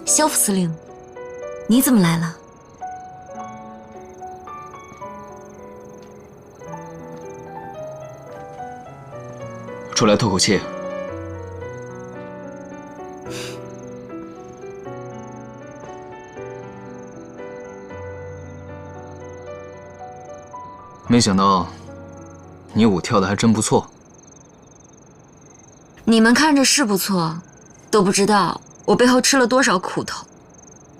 萧副司令，你怎么来了？出来透口气。没想到，你舞跳的还真不错。你们看着是不错，都不知道我背后吃了多少苦头。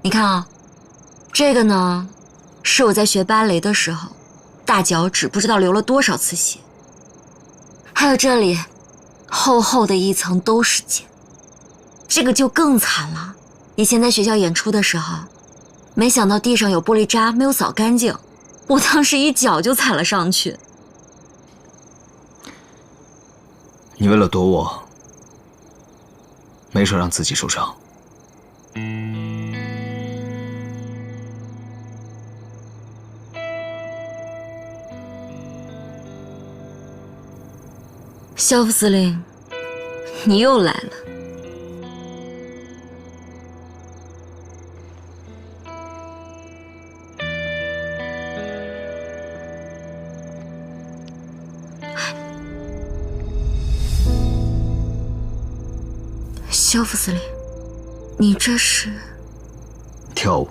你看啊，这个呢，是我在学芭蕾的时候，大脚趾不知道流了多少次血。还有这里，厚厚的一层都是茧。这个就更惨了。以前在学校演出的时候，没想到地上有玻璃渣没有扫干净，我当时一脚就踩了上去。你为了躲我，没少让自己受伤。萧副司令，你又来了。萧副司令，你这是跳舞。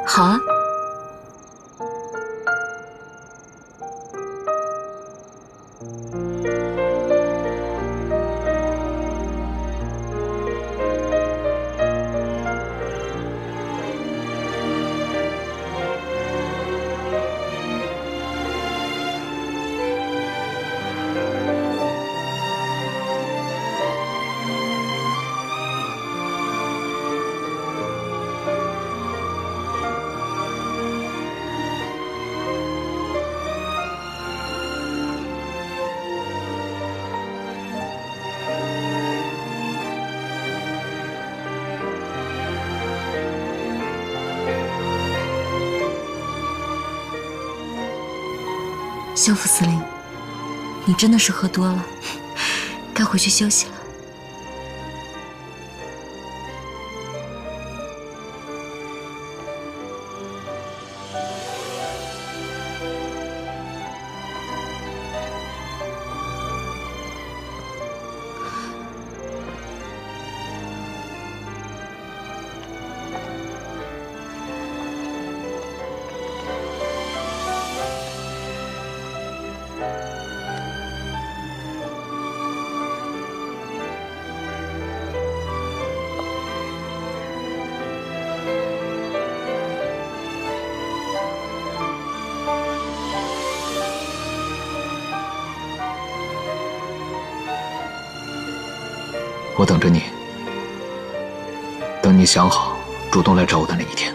好啊。萧副司令，你真的是喝多了，该回去休息了。我等着你，等你想好主动来找我的那一天。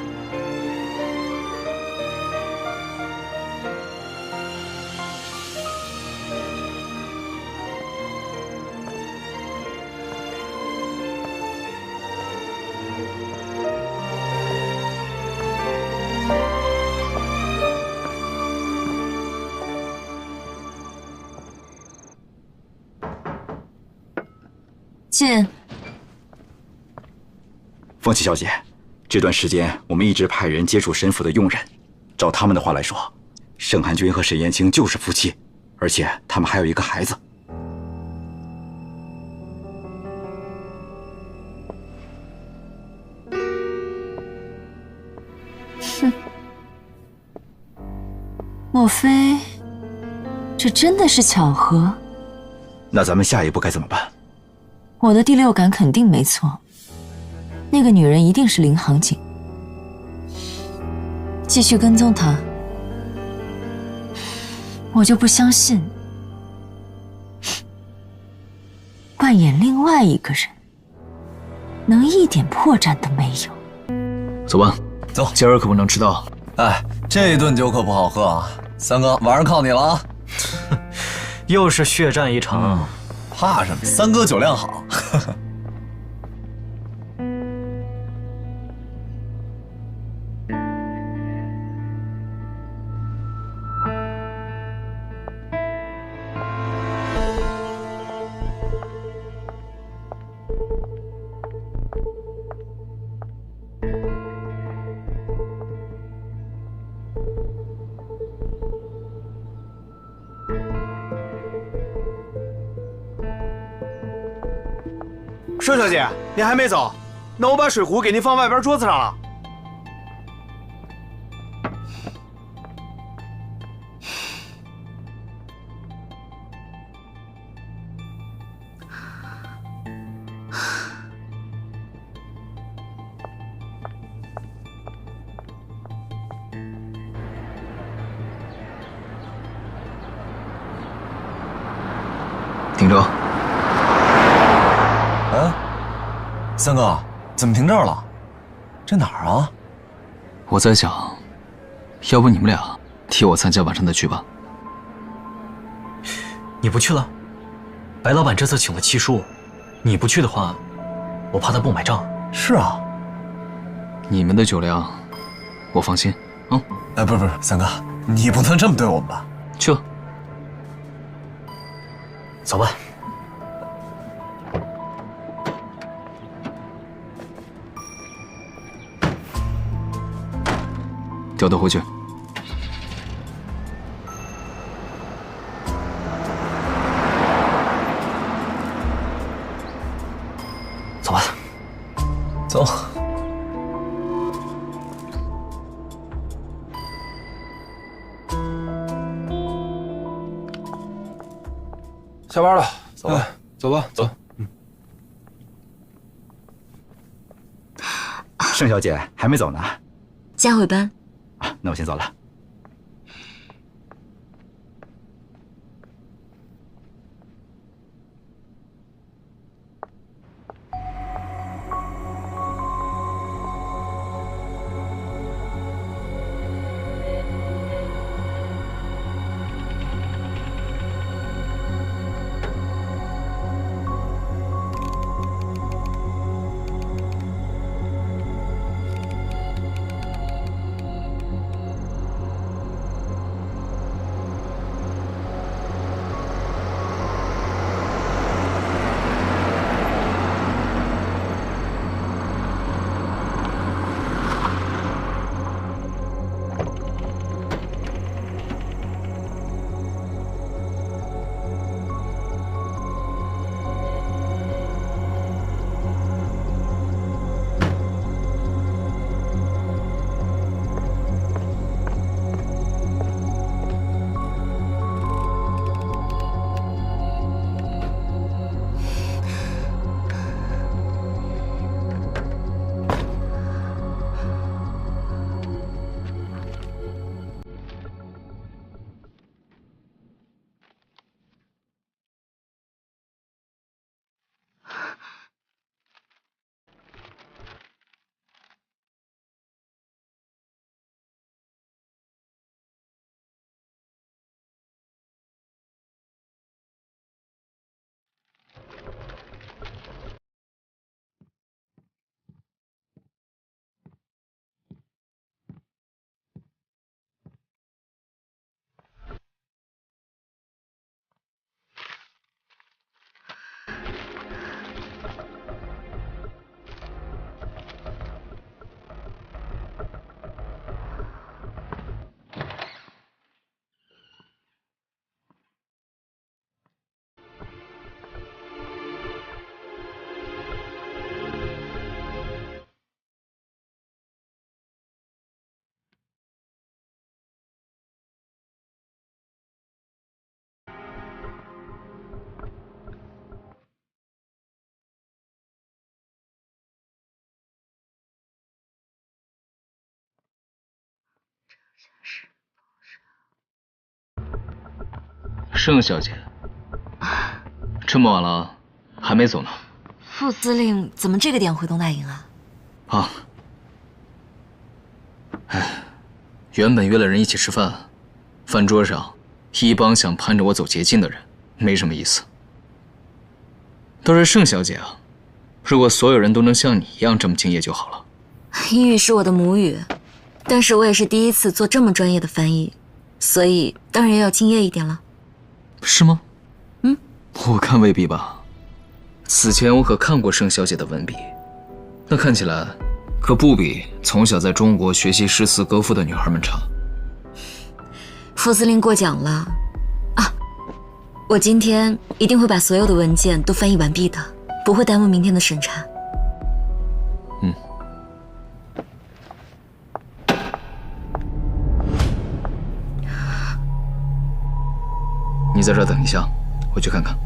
进。凤琪小姐，这段时间我们一直派人接触沈府的佣人，照他们的话来说，盛寒君和沈燕青就是夫妻，而且他们还有一个孩子。哼，莫非这真的是巧合？那咱们下一步该怎么办？我的第六感肯定没错，那个女人一定是林杭锦。继续跟踪她，我就不相信扮演另外一个人能一点破绽都没有。走吧，走，今儿可不能迟到。哎，这顿酒可不好喝啊，三哥，晚上靠你了啊！又是血战一场。怕什么？三哥酒量好。盛小姐，你还没走？那我把水壶给您放外边桌子上了。停车！嗯，三哥，怎么停这儿了？这哪儿啊？我在想，要不你们俩替我参加晚上的局吧？你不去了？白老板这次请了七叔，你不去的话，我怕他不买账。是啊。你们的酒量，我放心。哎，不是，三哥，你不能这么对我们吧？去吧。走吧。掉头回去。走吧。走。下班了，走吧，走吧，走。盛小姐还没走呢。加会班。那我先走了。盛小姐，这么晚了还没走呢？副司令怎么这个点回东大营啊？啊，原本约了人一起吃饭，饭桌上一帮想攀着我走捷径的人，没什么意思。倒是盛小姐啊，如果所有人都能像你一样这么敬业就好了。英语是我的母语，但是我也是第一次做这么专业的翻译，所以当然要敬业一点了。是吗？我看未必吧。此前我可看过盛小姐的文笔，那看起来可不比从小在中国学习诗词歌赋的女孩们差。副司令过奖了啊！我今天一定会把所有的文件都翻译完毕的。不会耽误明天的审查。嗯。你在这儿等一下，我去看看。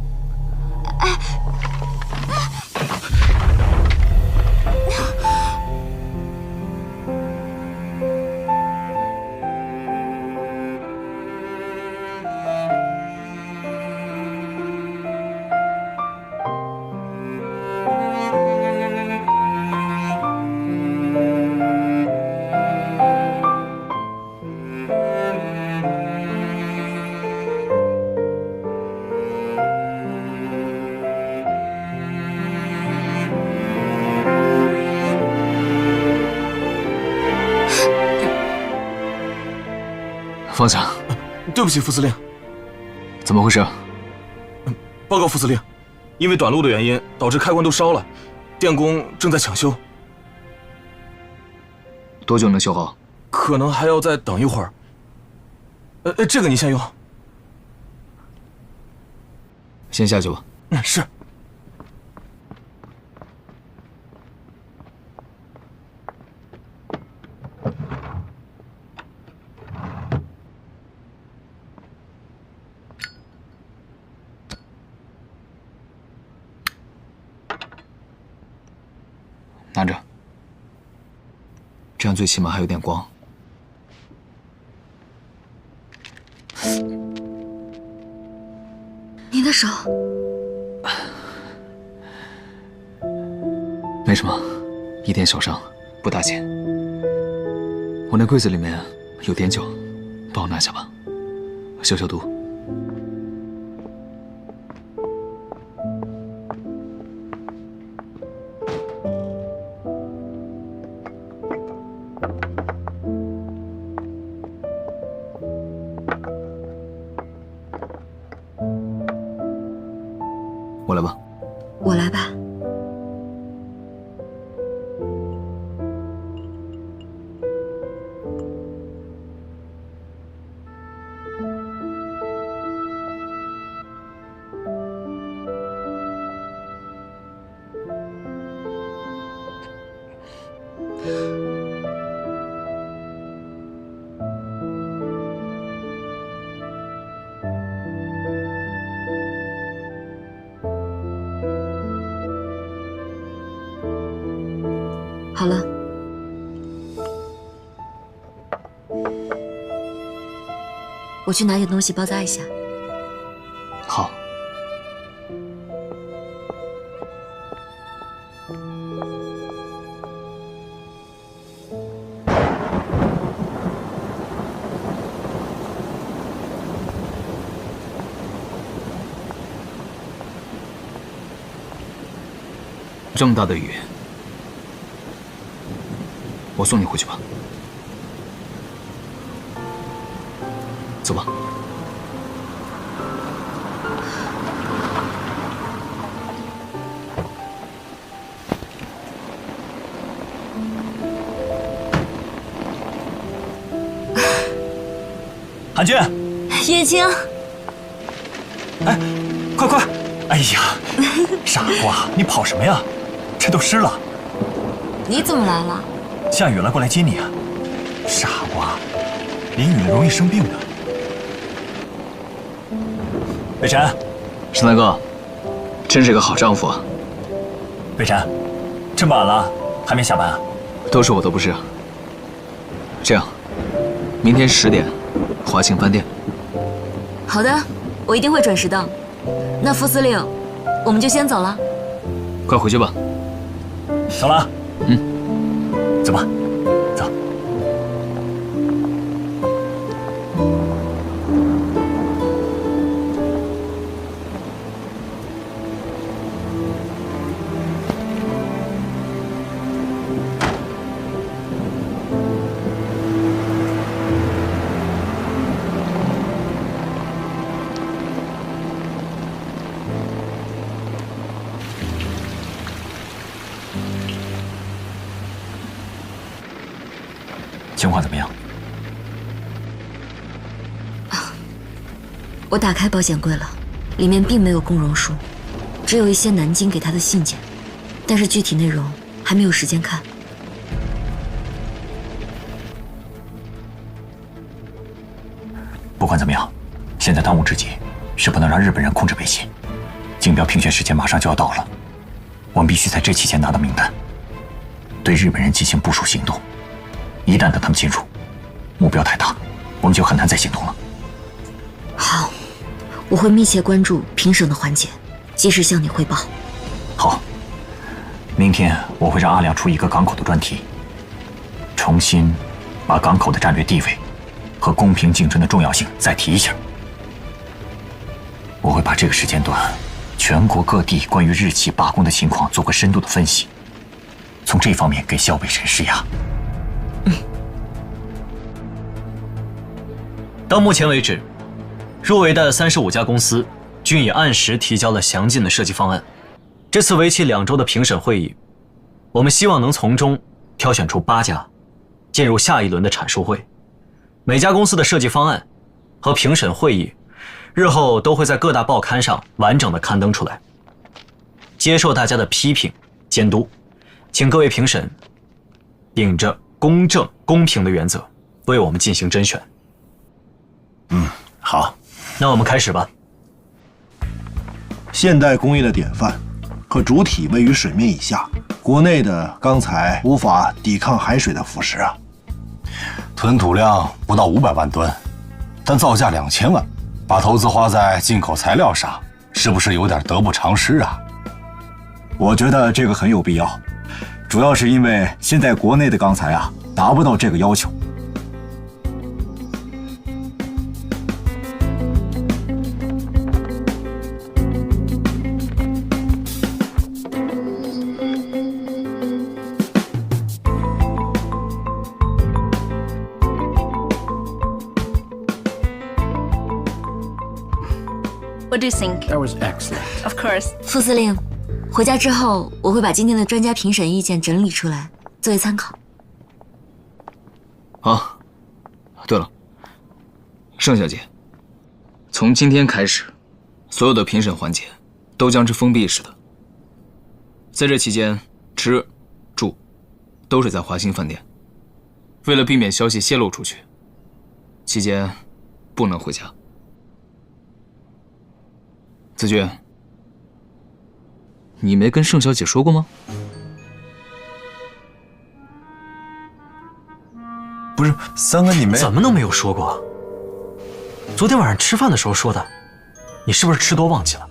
方向。对不起，副司令。怎么回事？报告副司令，因为短路的原因，导致开关都烧了，电工正在抢修。多久能修好？可能还要再等一会儿。这个你先用。先下去吧。是。拿着，这样最起码还有点光。你的手没什么，一点小伤，不大钱。我那柜子里面有碘酒，帮我拿下吧，消消毒。我来吧。我来吧。好了，我去拿点东西包扎一下。好。这么大的雨，我送你回去吧。走吧。韩军，叶青，哎，快快！哎呀，傻瓜，你跑什么呀？这都湿了。你怎么来了？下雨了，过来接你啊！傻瓜，淋雨了容易生病的。北辰，沈大哥，真是个好丈夫啊！北辰，这么晚了还没下班啊？都是我的不是。这样，明天10点，华庆饭店。好的，我一定会准时到。那副司令，我们就先走了。快回去吧。走了。走吧，走。情况怎么样？我打开保险柜了，里面并没有共荣书，只只有一些南京给他的信件，但是具体内容还没有时间看。不管怎么样，现在当务之急是不能让日本人控制北溪。竞标评选时间马上就要到了，我们必须在这期间拿到名单，对日本人进行部署行动。一旦等他们进入，目标太大，我们就很难再行动了。好，我会密切关注评审的环节，及时向你汇报。好，明天我会让阿良出一个港口的专题，重新把港口的战略地位和公平竞争的重要性再提一下。我会把这个时间段全国各地关于日企罢工的情况做个深度的分析，从这方面给肖北辰施压。到目前为止，入围的35家公司均已按时提交了详尽的设计方案。这次为期2周的评审会议，我们希望能从中挑选出8家，进入下一轮的阐述会。每家公司的设计方案和评审会议，日后都会在各大报刊上完整的刊登出来，接受大家的批评监督。请各位评审秉着公正公平的原则，为我们进行甄选。好，那我们开始吧。现代工业的典范，可主体位于水面以下，国内的钢材无法抵抗海水的腐蚀啊。吞吐量不到500万吨，但造价2000万，把投资花在进口材料上，是不是有点得不偿失啊？我觉得这个很有必要，主要是因为现在国内的钢材啊达不到这个要求。What do you think? That was excellent. Of course. 副司令，回家之后我会把今天的专家评审意见整理出来，作为参考。好。对了，盛小姐，从今天开始，所有的评审环节都将是封闭式的。在这期间，吃、住都是在华兴饭店。为了避免消息泄露出去，期间不能回家。子俊，你没跟盛小姐说过吗？不是，三哥你没怎么能没有说过？昨天晚上吃饭的时候说的，你是不是吃多忘记了？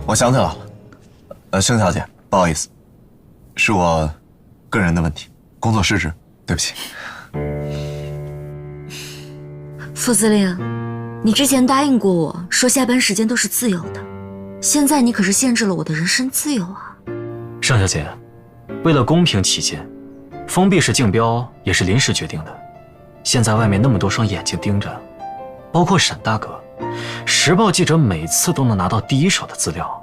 我想起来了。盛小姐，不好意思，是我个人的问题，工作失职，对不起。副司令，你之前答应过我说下班时间都是自由的，现在你可是限制了我的人身自由啊！盛小姐，为了公平起见，封闭式竞标也是临时决定的。现在外面那么多双眼睛盯着，包括沈大哥，时报记者每次都能拿到第一手的资料。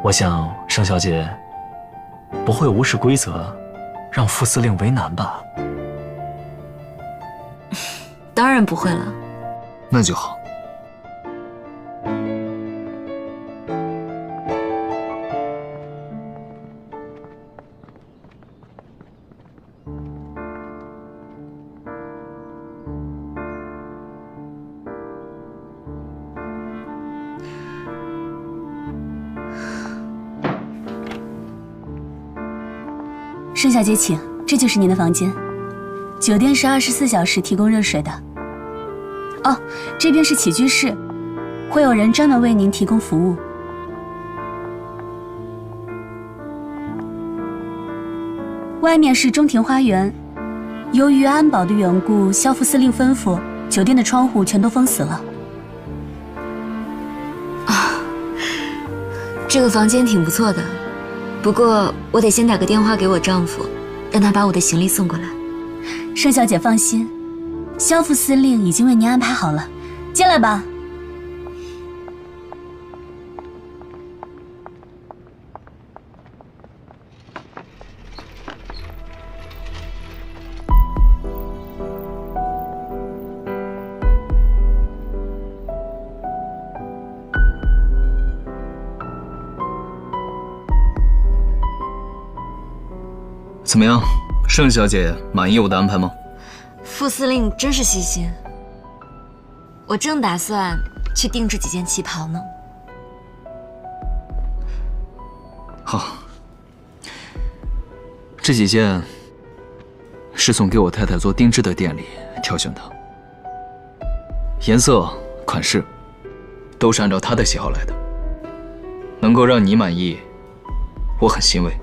我想盛小姐不会无视规则，让副司令为难吧？当然不会了。那就好。盛小姐请，这就是您的房间。酒店是24小时提供热水的。哦，这边是起居室，会有人专门为您提供服务。外面是中庭花园，由于安保的缘故，肖副司令吩咐酒店的窗户全都封死了。这个房间挺不错的，不过我得先打个电话给我丈夫，让他把我的行李送过来。盛小姐放心，肖副司令已经为您安排好了，进来吧。怎么样，盛小姐满意我的安排吗？副司令真是细心，我正打算去定制几件旗袍呢。好，这几件是从给我太太做定制的店里挑选的，颜色、款式都是按照她的喜好来的，能够让你满意，我很欣慰。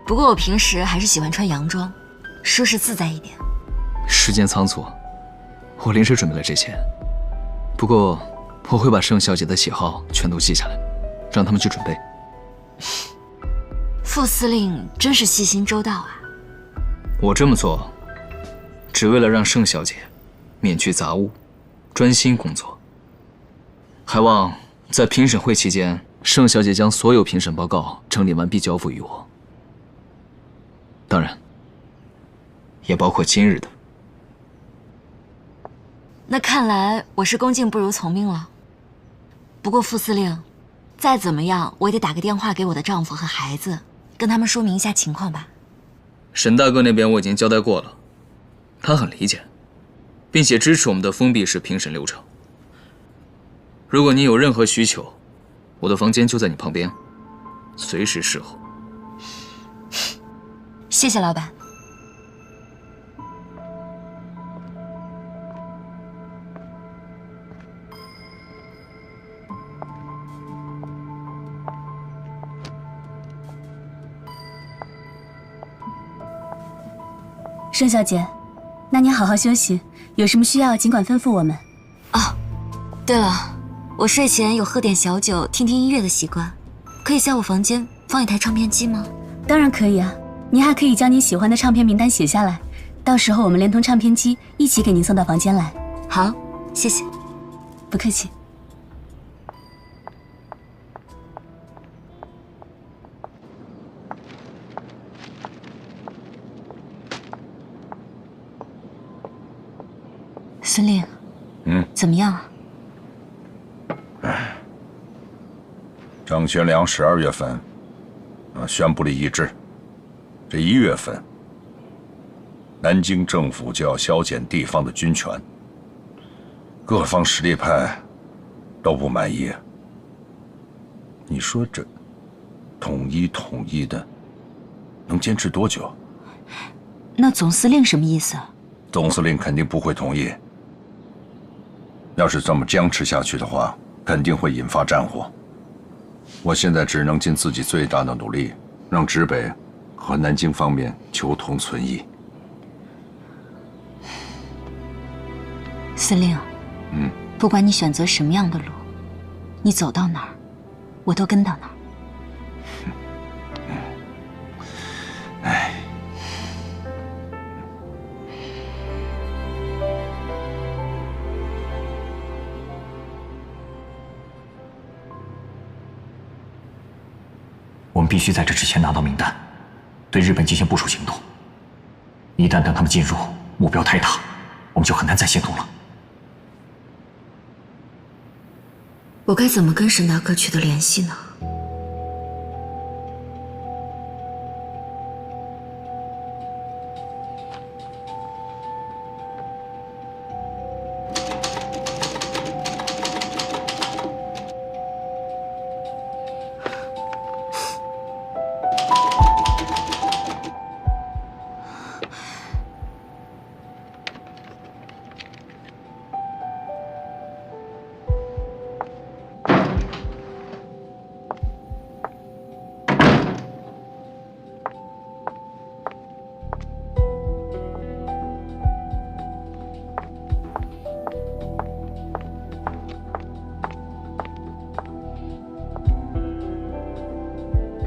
不过我平时还是喜欢穿洋装，舒适自在一点。时间仓促，我临时准备了这些。不过我会把盛小姐的喜好全都记下来，让他们去准备。副司令真是细心周到啊！我这么做，只为了让盛小姐免去杂物，专心工作。还望在评审会期间，盛小姐将所有评审报告整理完毕交付于我。当然，也包括今日的。那看来我是恭敬不如从命了。不过副司令，再怎么样我也得打个电话给我的丈夫和孩子，跟他们说明一下情况吧。沈大哥那边我已经交代过了，他很理解，并且支持我们的封闭式评审流程。如果你有任何需求，我的房间就在你旁边，随时侍候。谢谢老板。盛小姐，那您好好休息，有什么需要尽管吩咐我们。哦，对了，我睡前有喝点小酒、听听音乐的习惯，可以在我房间放一台唱片机吗？当然可以啊，您还可以将您喜欢的唱片名单写下来，到时候我们连同唱片机一起给您送到房间来。好，谢谢。不客气。司令，怎么样啊？张学良12月份，宣布了一致，这1月份，南京政府就要削减地方的军权，各方实力派都不满意。你说这统一的，能坚持多久？那总司令什么意思？总司令肯定不会同意。要是这么僵持下去的话，肯定会引发战火。我现在只能尽自己最大的努力，让直北和南京方面求同存异。司令，不管你选择什么样的路，你走到哪儿，我都跟到哪儿。哎。我们必须在这之前拿到名单，对日本进行部署行动。一旦等他们进入，目标太大，我们就很难再行动了。我该怎么跟沈大哥取得联系呢？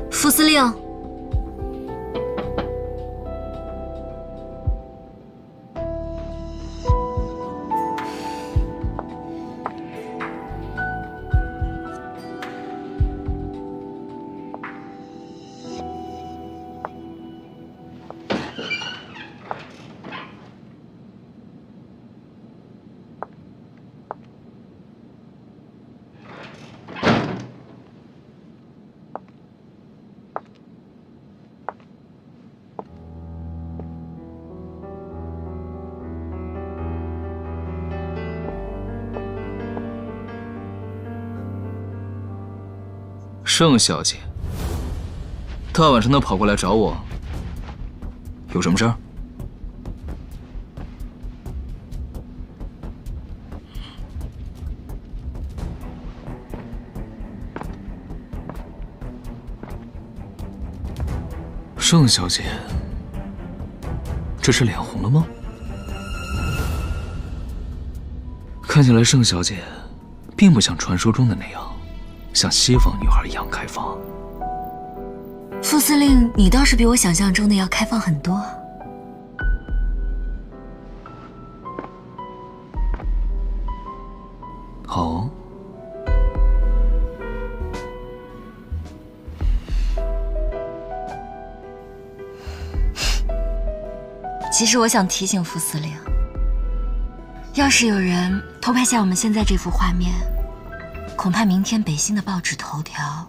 副司令，盛小姐，大晚上的跑过来找我，有什么事儿？盛小姐，这是脸红了吗？看起来盛小姐并不像传说中的那样，像西方女孩一样开放。副司令，你倒是比我想象中的要开放很多。哦。其实我想提醒副司令，要是有人偷拍下我们现在这幅画面，恐怕明天北新的报纸头条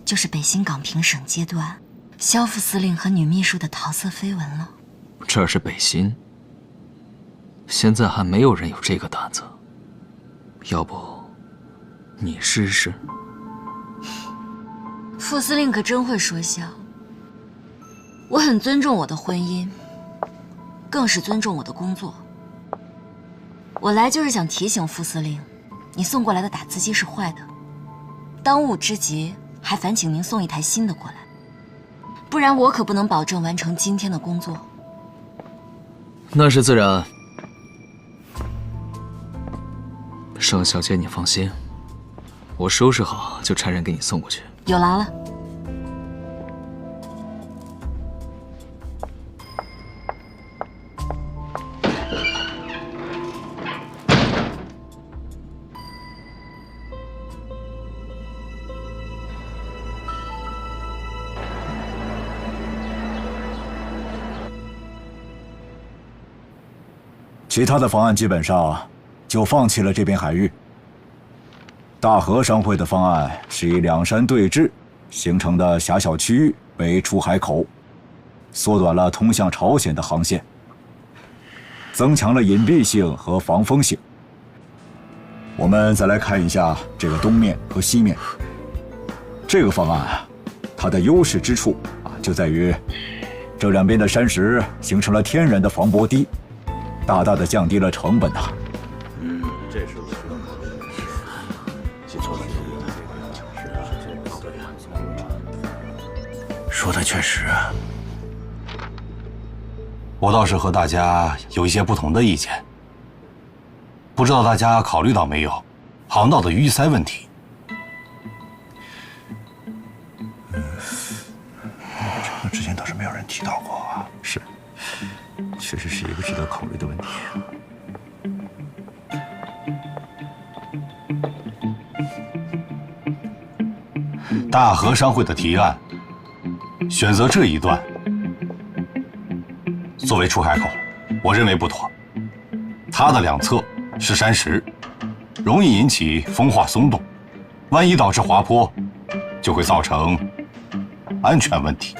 就是北新港评审阶段萧副司令和女秘书的桃色绯闻了。这是北新，现在还没有人有这个胆子。要不，你试试？副司令可真会说笑。我很尊重我的婚姻，更是尊重我的工作。我来就是想提醒副司令，你送过来的打字机是坏的，当务之急还烦请您送一台新的过来，不然我可不能保证完成今天的工作。那是自然。盛小姐，你放心，我收拾好就差人给你送过去。有劳了。其他的方案基本上就放弃了这片海域。大和商会的方案是以两山对峙形成的狭小区域为出海口，缩短了通向朝鲜的航线，增强了隐蔽性和防风性。我们再来看一下这个东面和西面。这个方案啊，它的优势之处就在于这两边的山石形成了天然的防波堤，大大的降低了成本呐。这是说的确实。我倒是和大家有一些不同的意见，不知道大家考虑到没有航道的淤塞问题。这之前倒是没有人提到过啊。是，确实是一个值得考虑的问题。大和商会的提案选择这一段作为出海口，我认为不妥。它的两侧是山石，容易引起风化松动，万一导致滑坡，就会造成安全问题。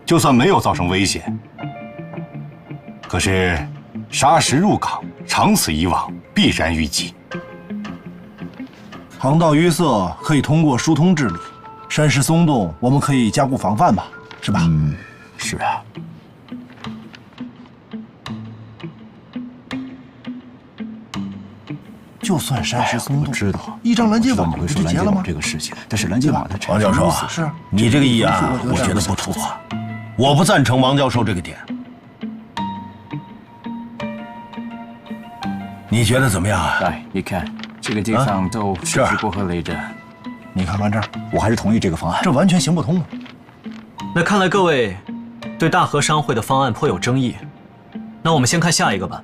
就算没有造成危险，可是砂石入港，长此以往，必然淤积。航道淤塞可以通过疏通治理，山石松动我们可以加固防范吧，是吧？是啊。就算山石松动，我知道一张拦截网不就结了吗？这个事情，但是拦截网它王教授啊，是你这个议案，我觉得不妥，我不赞成王教授这个点。你觉得怎么样啊？来，你看这个地方都设计不合理的。你看这儿，我还是同意这个方案。这完全行不通啊！那看来各位对大和商会的方案颇有争议，那我们先看下一个吧。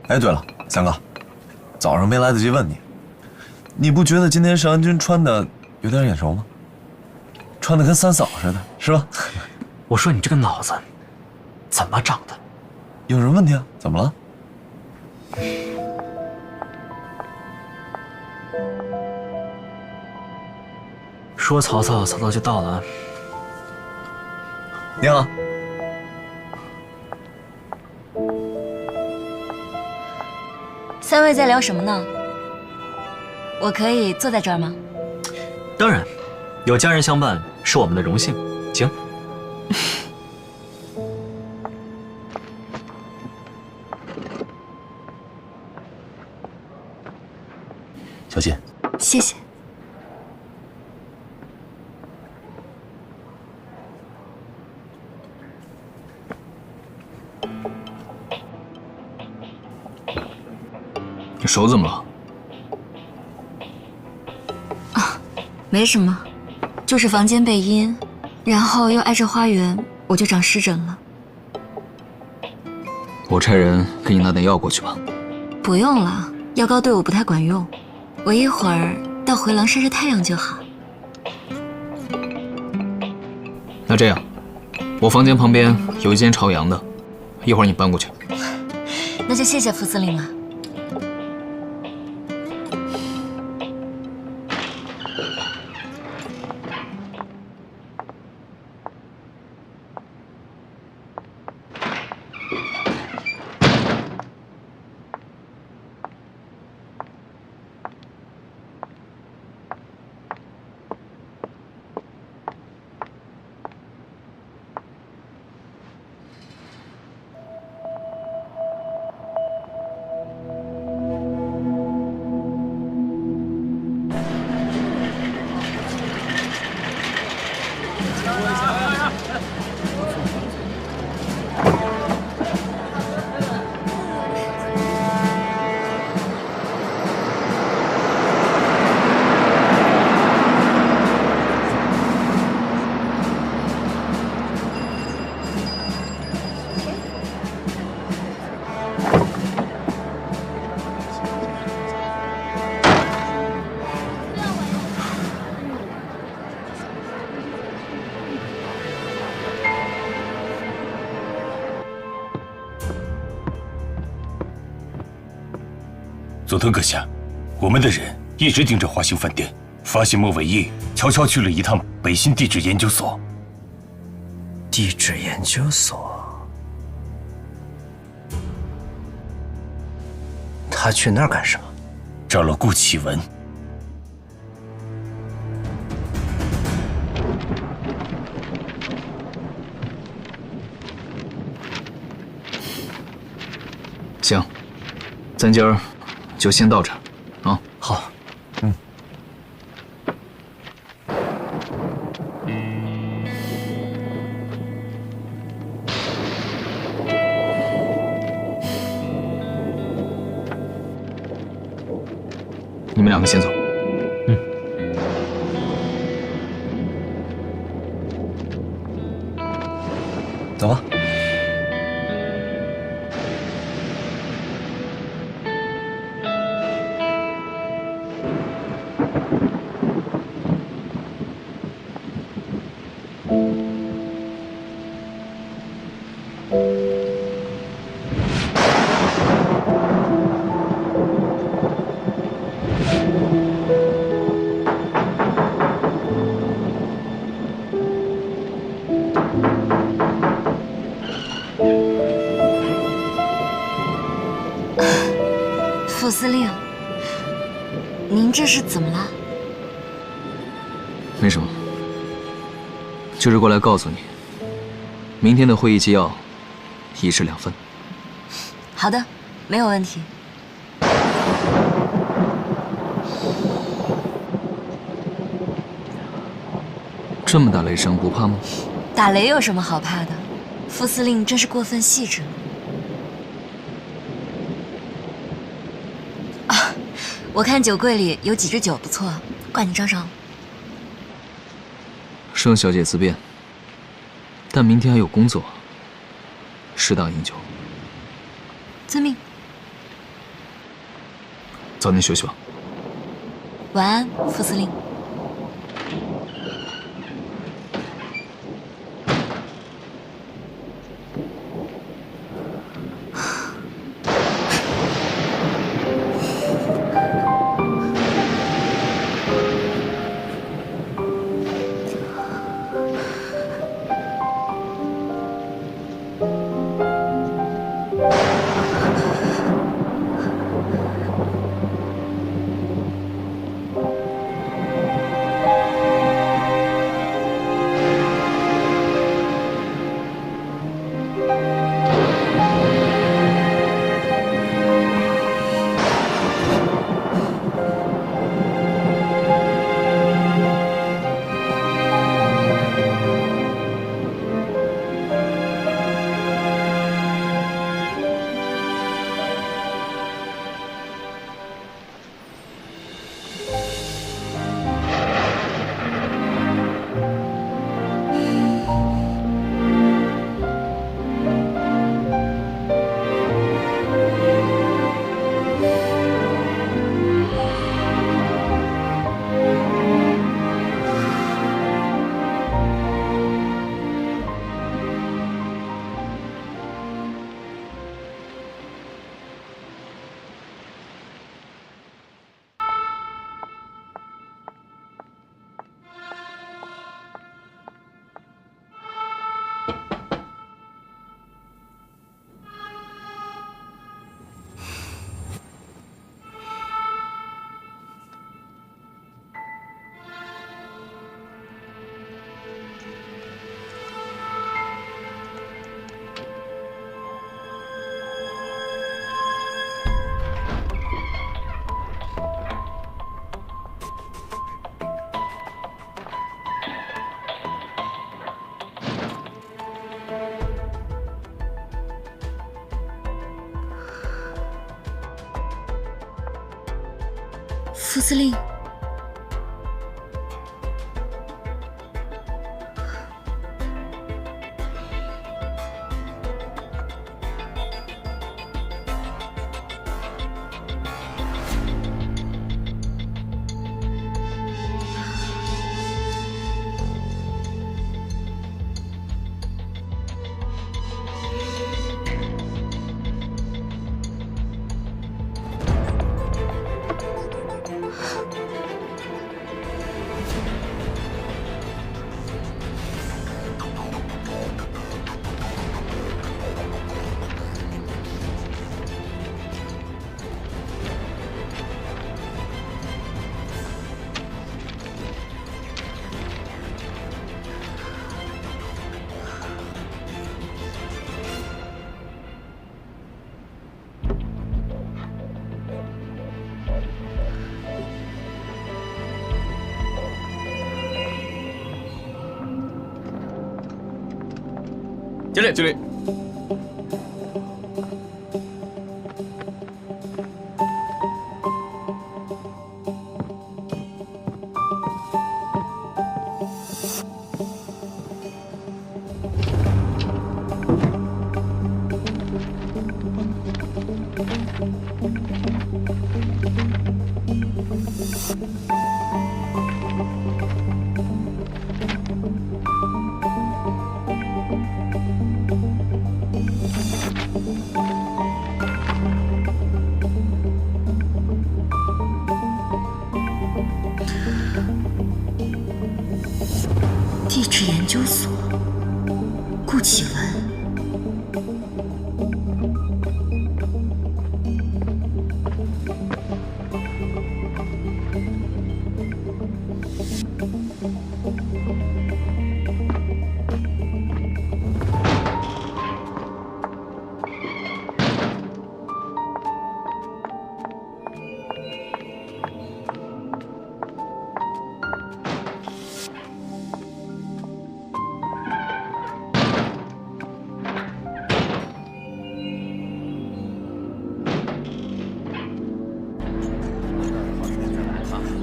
哎，对了，三哥，早上没来得及问你，你不觉得今天盛安君穿的有点眼熟吗？穿的跟三嫂似的，是吧？我说你这个脑子怎么长的？有什么问题啊？怎么了？说曹操，曹操就到了。你好。三位在聊什么呢？我可以坐在这儿吗？当然，有家人相伴是我们的荣幸，请。小心。谢谢。你手怎么了？啊，没什么，就是房间背阴，然后又挨着花园，我就长湿疹了。我差人给你拿点药过去吧。不用了，药膏对我不太管用，我一会儿到回廊晒晒太阳就好。那这样，我房间旁边有一间朝阳的，一会儿你搬过去。那就谢谢副司令了。佐藤阁下，我们的人一直盯着华兴饭店，发现莫伟义悄悄去了一趟北新地质研究所。地质研究所？他去那儿干什么？找了顾启文。行，咱今儿就先到这儿，啊，好，你们两个先走。走吧。副司令，您这是怎么了？没什么，就是过来告诉你，明天的会议纪要1式2份。好的，没有问题。这么大雷声不怕吗？打雷有什么好怕的？副司令真是过分细致了。啊，我看酒柜里有几支酒不错，挂你账上了。盛小姐自便，但明天还有工作，适当饮酒。遵命。早点休息吧。晚安，副司令。副司令，经理，经理。地质研究所，顾启文。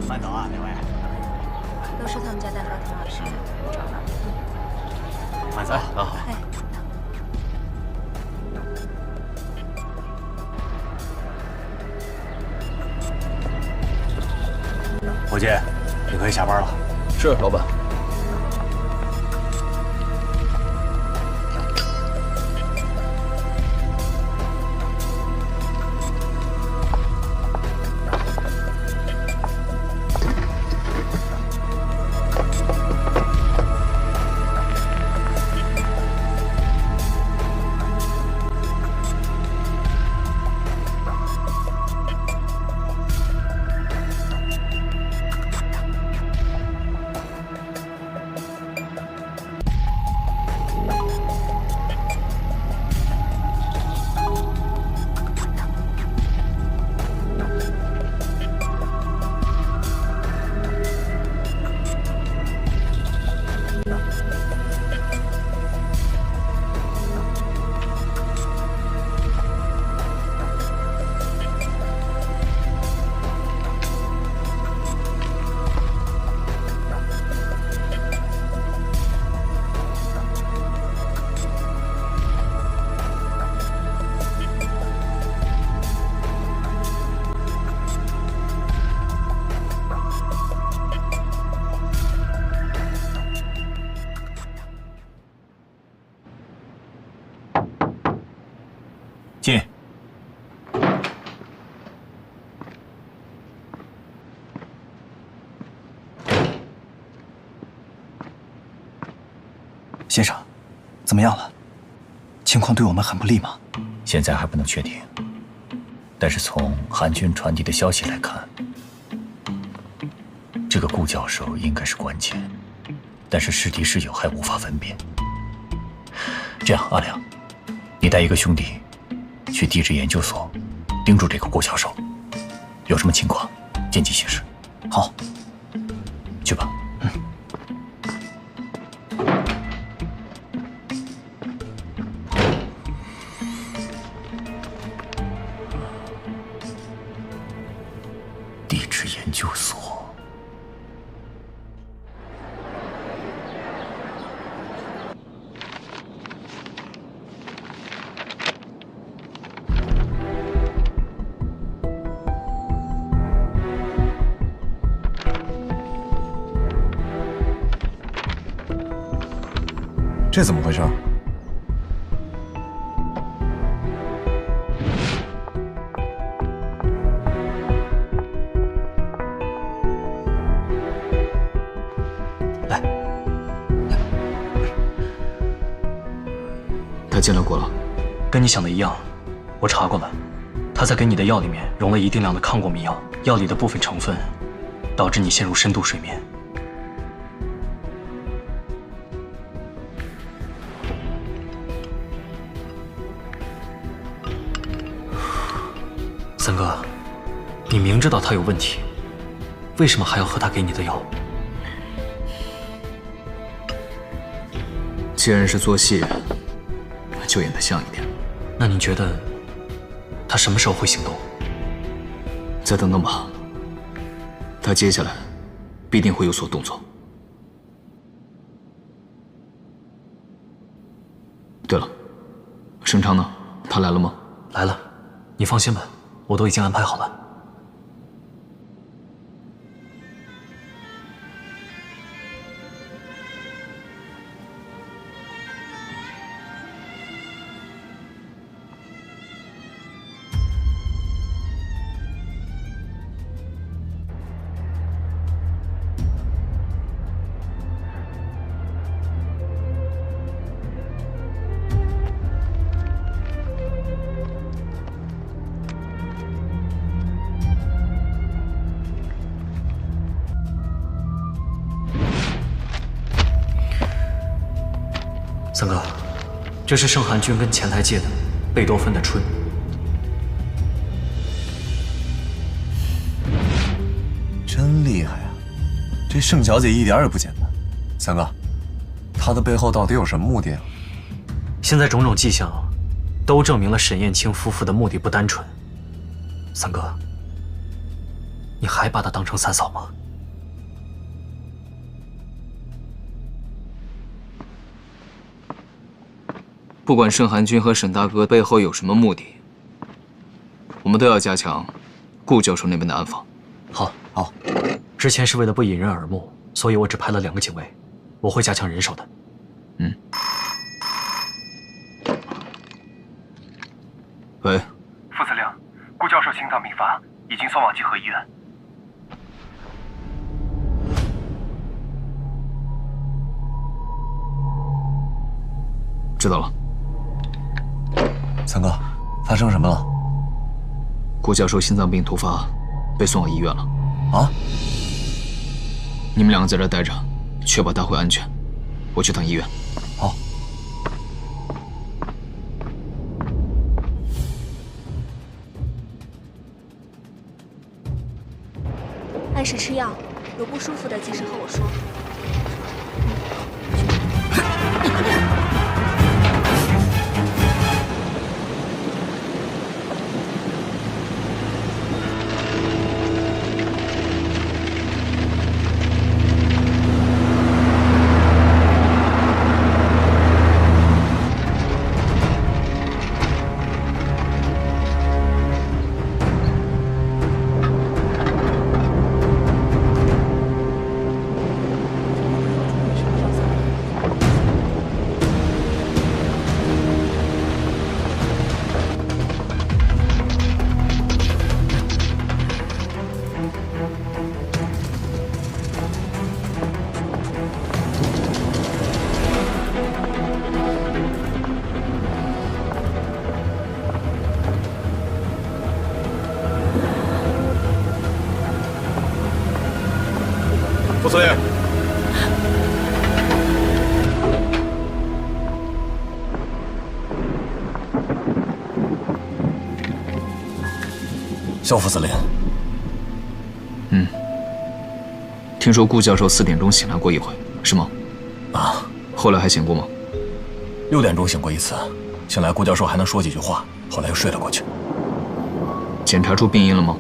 慢走啊，两位。都说他们家蛋糕挺好吃的。慢走啊。哎。杰，你可以下班了。是，老板。进。先生，怎么样了？情况对我们很不利吗？现在还不能确定，但是从韩军传递的消息来看，这个顾教授应该是关键，但是是敌是友还无法分辨。这样，阿良，你带一个兄弟去地质研究所盯住这个顾教授，有什么情况见机行事。好，去吧。地质研究所。这怎么回事？来，他进来过了，跟你想的一样，我查过了，他在给你的药里面溶了一定量的抗过敏药，药里的部分成分导致你陷入深度睡眠。三哥，你明知道他有问题，为什么还要喝他给你的药？既然是做戏，就演得像一点。那你觉得他什么时候会行动？再等等吧，他接下来必定会有所动作。对了，盛昌呢？他来了吗？来了，你放心吧。我都已经安排好了。三哥，这是盛寒君跟前台借的贝多芬的《春》。真厉害啊！这盛小姐一点也不简单。三哥，她的背后到底有什么目的啊？现在种种迹象都证明了沈燕青夫妇的目的不单纯。三哥，你还把她当成三嫂吗？不管盛寒君和沈大哥背后有什么目的，我们都要加强顾教授那边的暗访。好，好，知之前是为了不引人耳目，所以我只派了2个警卫，我会加强人手的。喂，副司令，顾教授心脏病发，已经送往集合医院。知道了。三哥，发生什么了？顾教授心脏病突发，被送往医院了。啊？你们2个在这待着，确保他会安全。我去趟医院。好。按时吃药，有不舒服的及时和我说。副司令，肖副司令。听说顾教授4点钟醒来过一回，是吗？啊。后来还醒过吗？6点钟醒过一次，醒来顾教授还能说几句话，后来又睡了过去。检查出病因了吗？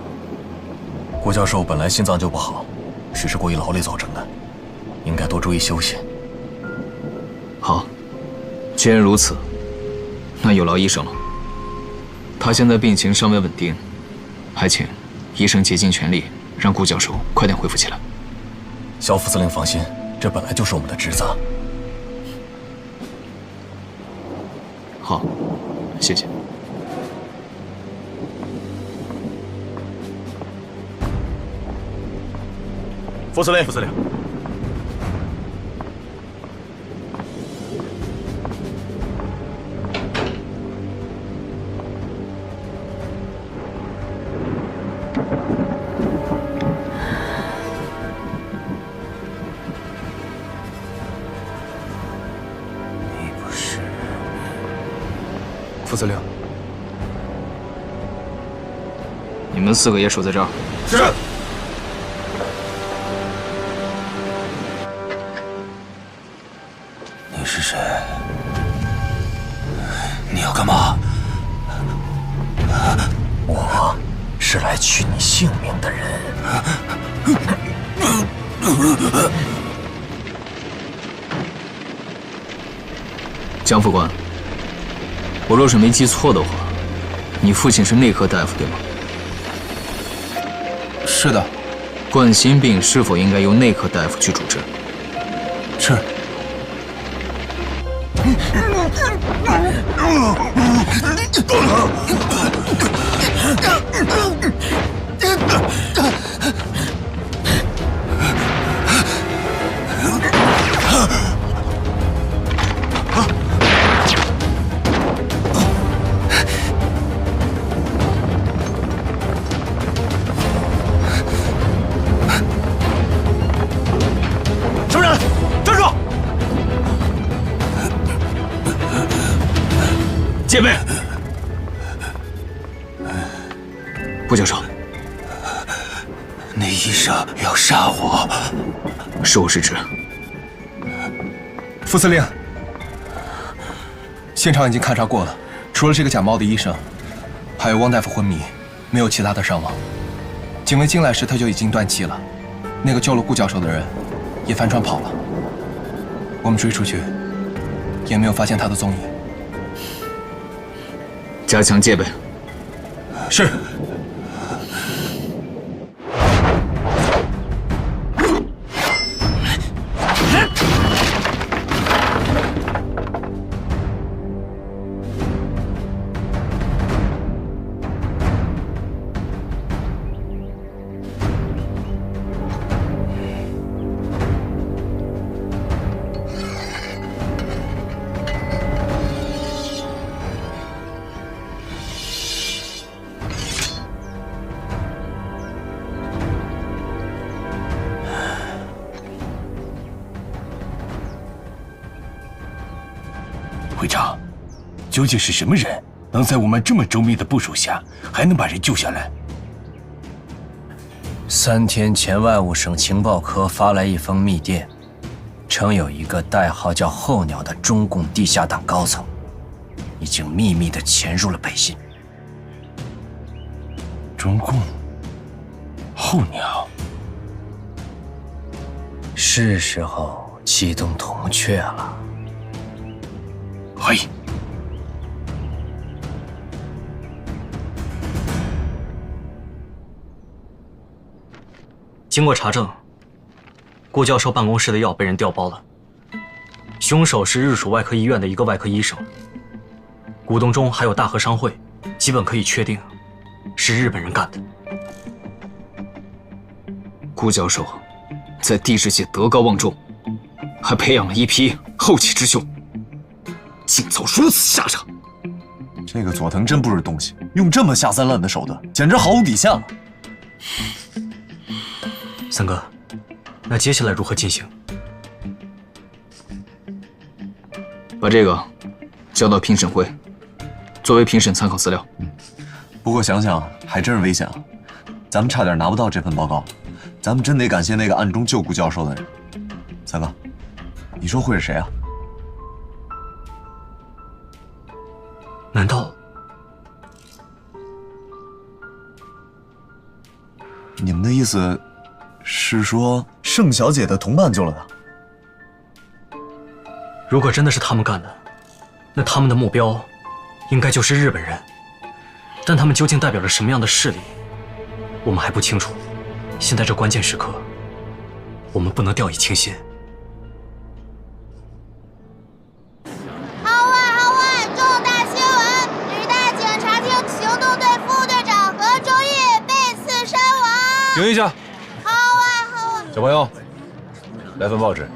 顾教授本来心脏就不好，只是过于劳累造成的，应该多注意休息。好，既然如此，那有劳医生了。他现在病情尚未稳定，还请医生竭尽全力让顾教授快点恢复起来。肖副司令放心，这本来就是我们的职责。好，谢谢。副司令，副司令，你不是？副司令，你们4个也守在这儿。是。你是谁？你要干嘛？我是来取你性命的人。江副官，我若是没记错的话，你父亲是内科大夫，对吗？是的。冠心病是否应该由内科大夫去主治？是。什么人？站住！戒备！顾教授，那医生要杀我，是我失职。副司令，现场已经勘查过了，除了这个假冒的医生，还有汪大夫昏迷，没有其他的伤亡。警卫进来时他就已经断气了，那个救了顾教授的人也翻船跑了。我们追出去，也没有发现他的踪影。加强戒备。是。会长，究竟是什么人能在我们这么周密的部署下，还能把人救下来？3天前，外务省情报科发来一封密电，称有一个代号叫候鸟的中共地下党高层，已经秘密地潜入了北信。中共候鸟，是时候启动铜雀了。嘿。经过查证，顾教授办公室的药被人调包了，凶手是日属外科医院的一个外科医生，股东中还有大和商会，基本可以确定是日本人干的。顾教授在地质界德高望重，还培养了一批后起之秀，竟遭如此下场。这个佐藤真不是东西，用这么下三滥的手段，简直毫无底线了。三哥，那接下来如何进行？把这个交到评审会，作为评审参考资料。不过想想还真是危险啊，咱们差点拿不到这份报告。咱们真得感谢那个暗中救顾教授的人。三哥，你说会是谁啊？难道你们的意思是说盛小姐的同伴救了她？如果真的是他们干的，那他们的目标应该就是日本人，但他们究竟代表着什么样的势力，我们还不清楚。现在这关键时刻，我们不能掉以轻心。号外！重大新闻！旅大检察厅行动队副队长何忠义被刺身亡。停一下！号外！小朋友，来份报纸。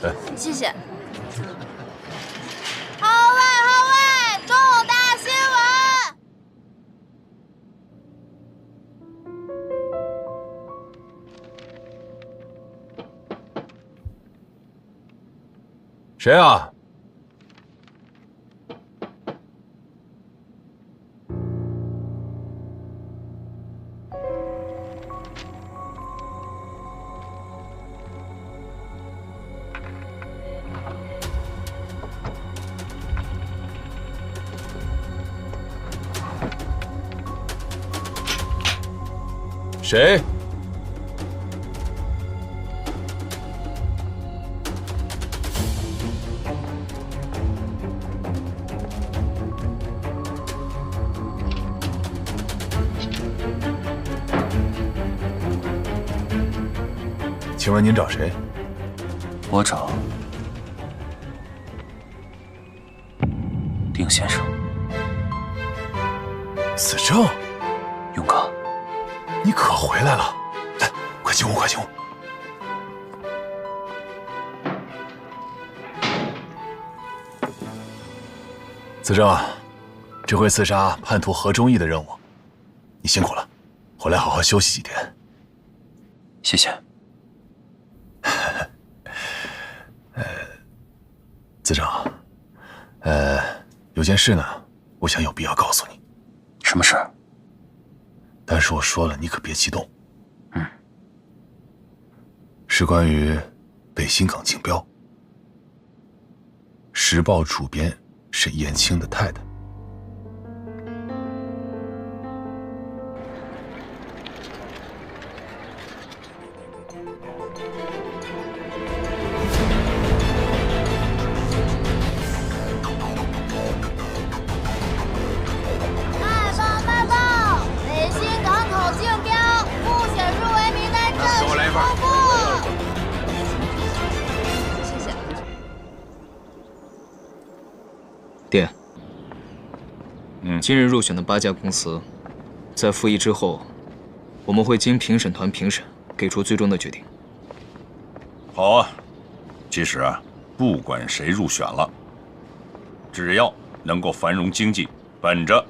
来，谢谢。号外！重大新闻！谁啊？谁？请问您找谁？我找丁先生。子正，勇哥，你可回来了！来，快进屋，快进屋。子正，这回刺杀叛徒何忠义的任务，你辛苦了，回来好好休息几天。谢谢。子正，有件事呢，我想有必要告诉你。什么事？但是我说了，你可别激动。是关于北新港竞标，时报主编沈燕青的太太。爹，今日入选的8家公司，在复议之后，我们会经评审团评审，给出最终的决定。好啊，其实啊，不管谁入选了，只要能够繁荣经济，本着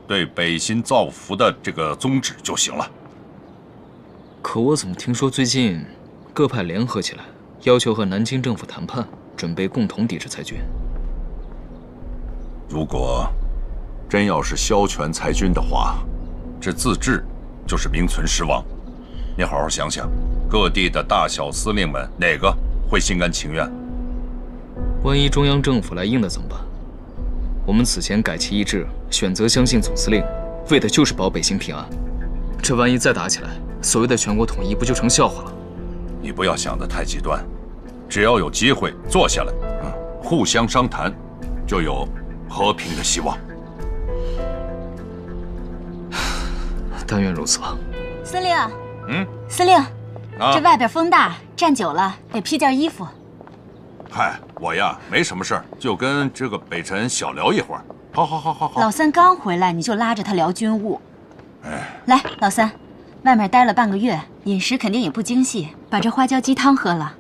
对北新造福的这个宗旨就行了。可我怎么听说最近各派联合起来，要求和南京政府谈判，准备共同抵制裁军。如果真要是削权裁军的话，这自治就是名存实亡。你好好想想，各地的大小司令们哪个会心甘情愿？万一中央政府来硬的怎么办？我们此前改旗易帜，选择相信总司令，为的就是保北京平安。这万一再打起来，所谓的全国统一不就成笑话了？你不要想得太极端，只要有机会坐下来，互相商谈，就有和平的希望。但愿如此吧。司令，司令，这外边风大，站久了得披件衣服。嗨，我呀没什么事儿，就跟这个北辰小聊一会儿。好。老三刚回来，你就拉着他聊军务。哎，来，老三，外面待了半个月，饮食肯定也不精细，把这花椒鸡汤喝了。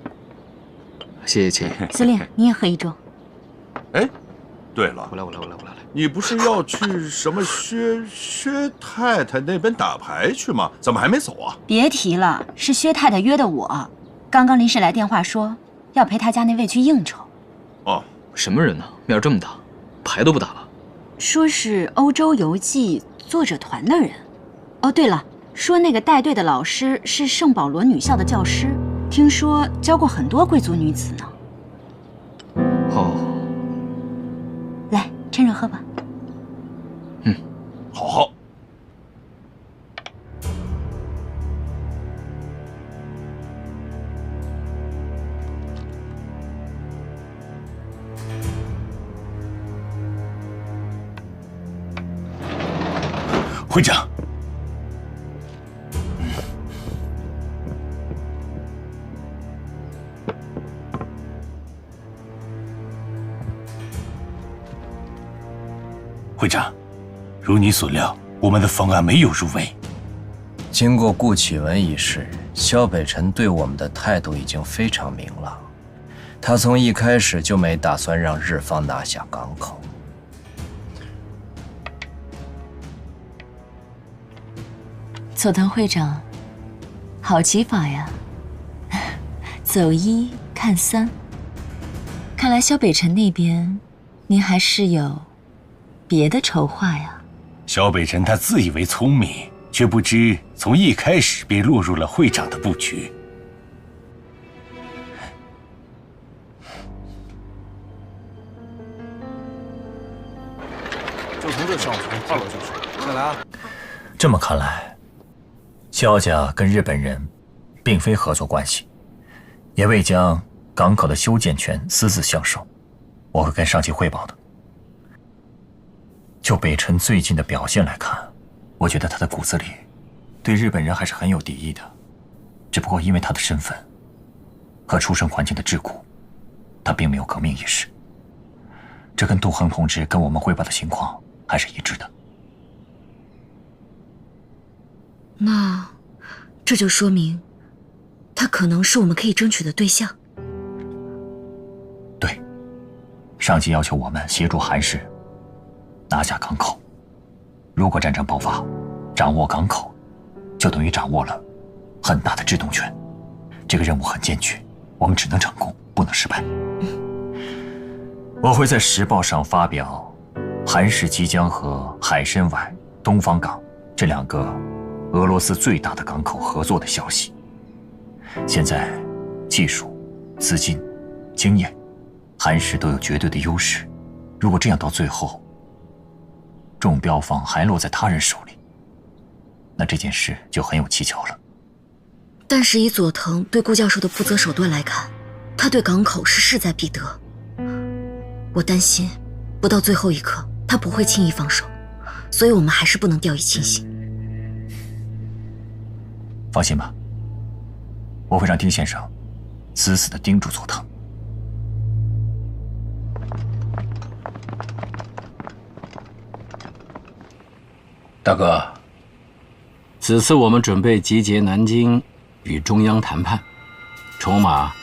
谢谢亲。司令，你也喝一盅。哎，对了，我来。你不是要去什么薛太太那边打牌去吗？怎么还没走啊？别提了，是薛太太约的我，刚刚临时来电话说要陪他家那位去应酬。哦，什么人呢？面这么大，牌都不打了。说是欧洲游记作者团的人。哦，对了，说那个带队的老师是圣保罗女校的教师，听说教过很多贵族女子呢。哦，来，趁热喝吧。好。会长，会长，如你所料，我们的方案没有入围。经过顾启文一事，萧北辰对我们的态度已经非常明朗。他从一开始就没打算让日方拿下港口。佐藤会长，好棋法呀！走一看三，看来萧北辰那边，您还是有别的筹划呀。萧北辰他自以为聪明，却不知从一开始便落入了会长的布局。就从这上去，2楼就是。再来啊！这么看来，萧家跟日本人并非合作关系，也未将港口的修建权私自相授。我会跟上级汇报的。就北辰最近的表现来看，我觉得他的骨子里对日本人还是很有敌意的，只不过因为他的身份和出生环境的桎梏，他并没有革命意识。这跟杜恒同志跟我们汇报的情况还是一致的。那这就说明他可能是我们可以争取的对象。对，上级要求我们协助韩氏拿下港口。如果战争爆发，掌握港口就等于掌握了很大的制动权。这个任务很艰巨，我们只能成功，不能失败。我会在时报上发表韩氏即将和海参崴、东方港这2个俄罗斯最大的港口合作的消息。现在技术、资金、经验，韩氏都有绝对的优势。如果这样到最后，中标方还落在他人手里，那这件事就很有蹊跷了。但是以佐藤对顾教授的不择手段来看，他对港口是势在必得。我担心不到最后一刻他不会轻易放手，所以我们还是不能掉以轻心。放心吧，我会让丁先生死死地盯住佐藤。大哥，此次我们准备集结南京与中央谈判，筹码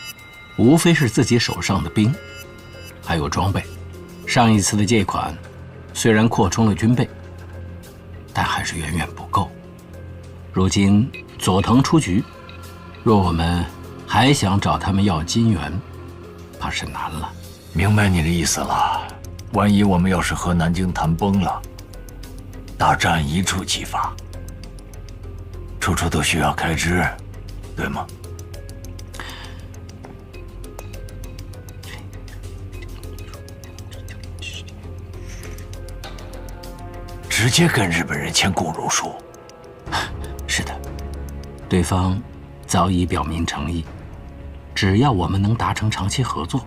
无非是自己手上的兵，还有装备。上一次的借款虽然扩充了军备，但还是远远不够。如今佐藤出局，若我们还想找他们要金元，怕是难了。明白你的意思了。万一我们要是和南京谈崩了，大战一触即发，处处都需要开支，对吗？直接跟日本人签共荣书。是的，对方早已表明诚意，只要我们能达成长期合作，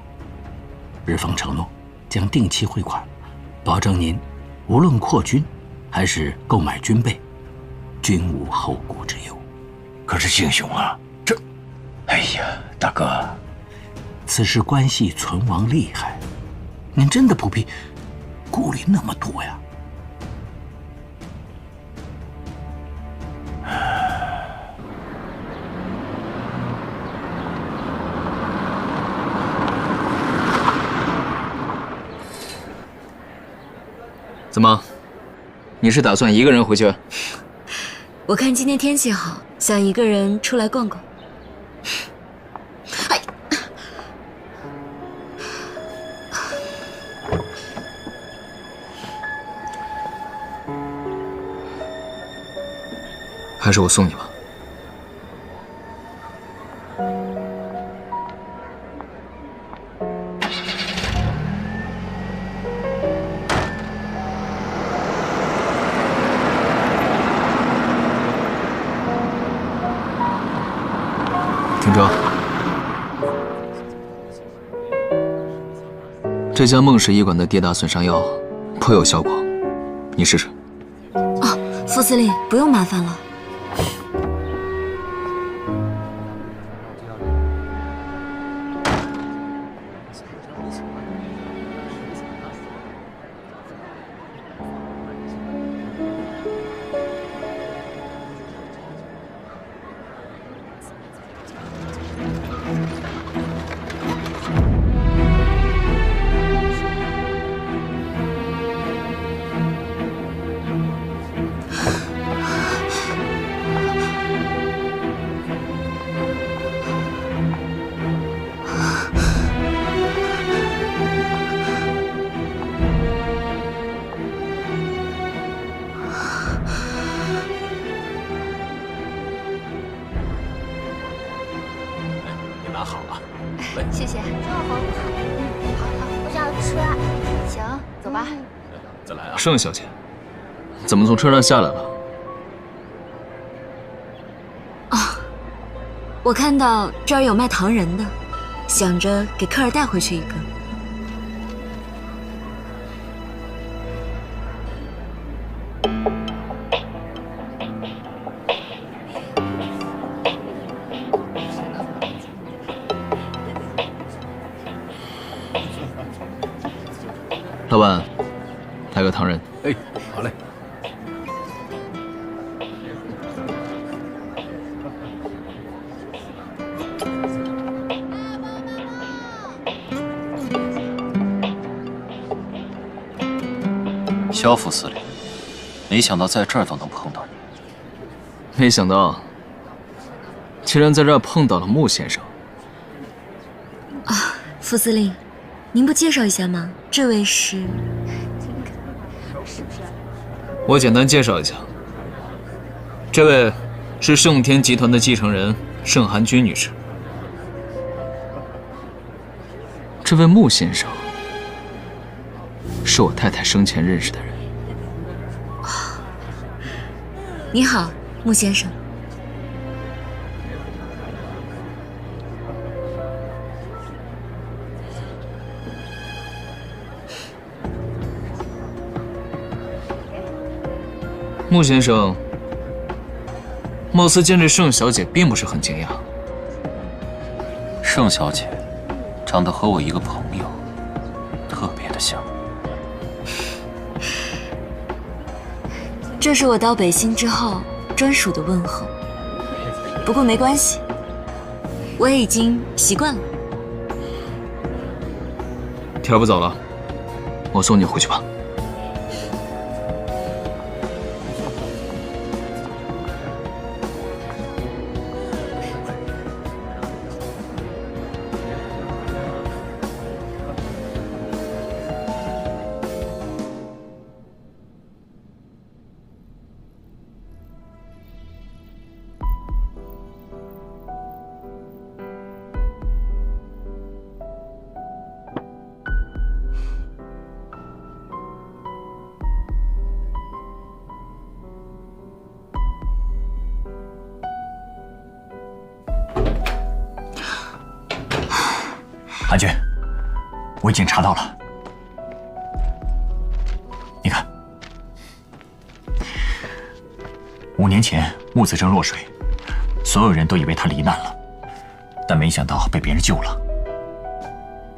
日方承诺将定期汇款，保证您无论扩军还是购买军备，均无后顾之忧。可是敬雄啊，这……哎呀，大哥，此事关系存亡利害，您真的不必顾虑那么多呀。怎么，你是打算一个人回去？我看今天天气好，想一个人出来逛逛。哎，还是我送你吧。听着，这家孟氏医馆的跌打损伤药颇有效果，你试试。哦，副司令，不用麻烦了。拿好了，谢谢。这好，我想吃。行，走吧。再来啊，盛小姐，怎么从车上下来了？哦，我看到这儿有卖糖人的，想着给客儿带回去一个。老板，来个糖人。哎，好嘞。萧副司令，没想到在这儿都能碰到你。没想到，竟然在这儿碰到了穆先生。啊，副司令，您不介绍一下吗？这位是……我简单介绍一下，这位是盛天集团的继承人盛寒君女士。这位穆先生是我太太生前认识的人。你好，穆先生。穆先生，貌似见这盛小姐并不是很惊讶。盛小姐长得和我一个朋友特别的像。这是我到北京之后专属的问候，不过没关系，我也已经习惯了。天儿不早了，我送你回去吧。阿军，我已经查到了。你看，5年前穆子正落水，所有人都以为他罹难了，但没想到被别人救了。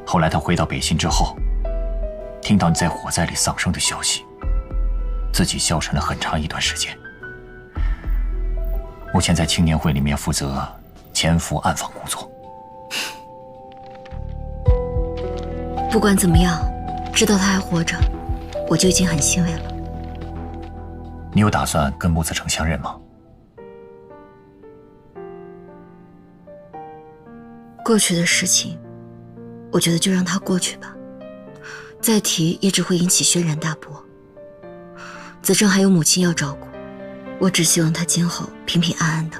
后来他回到北信之后，听到你在火灾里丧生的消息，自己消沉了很长一段时间。目前在青年会里面负责潜伏暗访工作。不管怎么样，知道他还活着，我就已经很欣慰了。你有打算跟穆子成相认吗？过去的事情，我觉得就让它过去吧。再提也只会引起轩然大波。子正还有母亲要照顾，我只希望他今后平平安安的。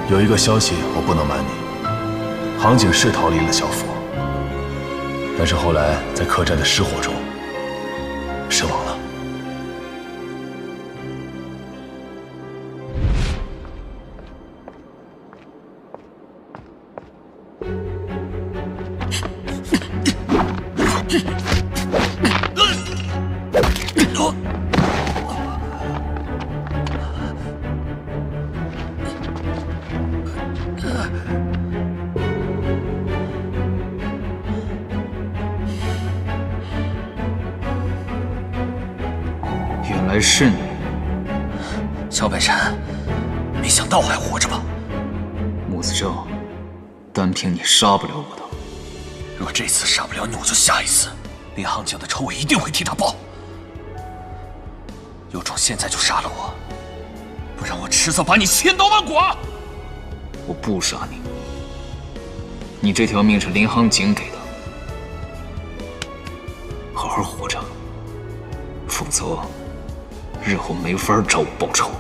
有一个消息我不能瞒你，杭景是逃离了小府，但是后来在客栈的失火中身亡了。原来是你，小北辰，没想到还活着吧？穆子正，单凭你杀不了我的。若这次杀不了你，我就下一次。林杭景的仇我一定会替他报。有种现在就杀了我，不然我迟早把你千刀万剐！我不杀你，你这条命是林杭景给的，好好活着，否则日后没法找我报仇。